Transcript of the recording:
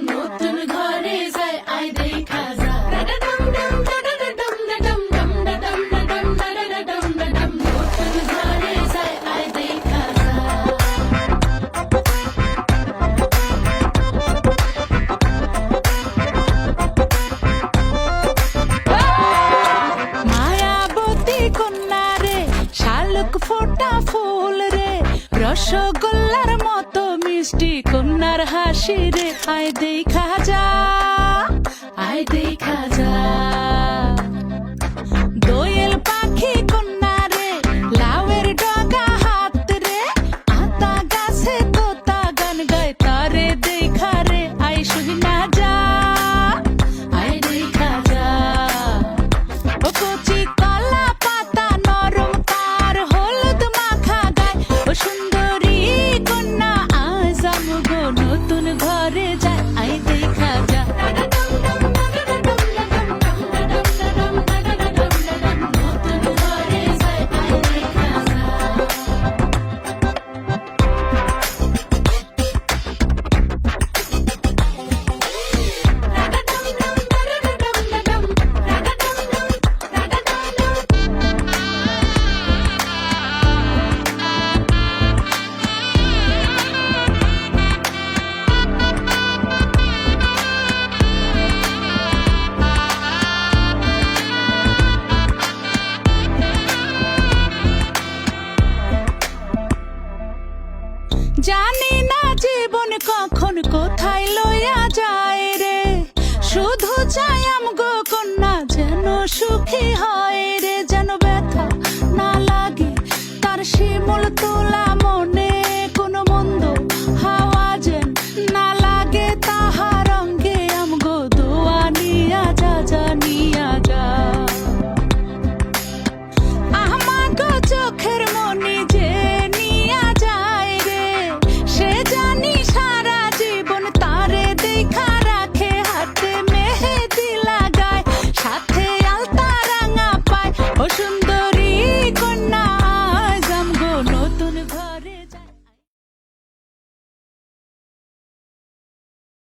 নতুন ঘরে যায় আয় দেখা যা নতুন ঘরে যায় আয় দেখা যা মায়াবতী কন্যা রে শালুক ফোটা ফুল রে রসগোল্লার মতো মিষ্টি কন্যার হাসি রে আয় দেখা যা আয় দেখা যা দোয়েল পাখি কন্যা রে লাউয়ের ডগা হাত রে আতা গাছে তোতা গান গায় তারে দেখা রে আয় শুনা যা আয় দেখা যা ও কচি কলা পাতা নরম তার হলুদ মাখা গায় ও সুন্দরী কন্যা আজ আমগো নতুন ঘরে যায় আয় দেখা যা নতুন ঘরে যায় আয় দেখা যা জানি না জীবন কখন কোথায় লইয়া যায়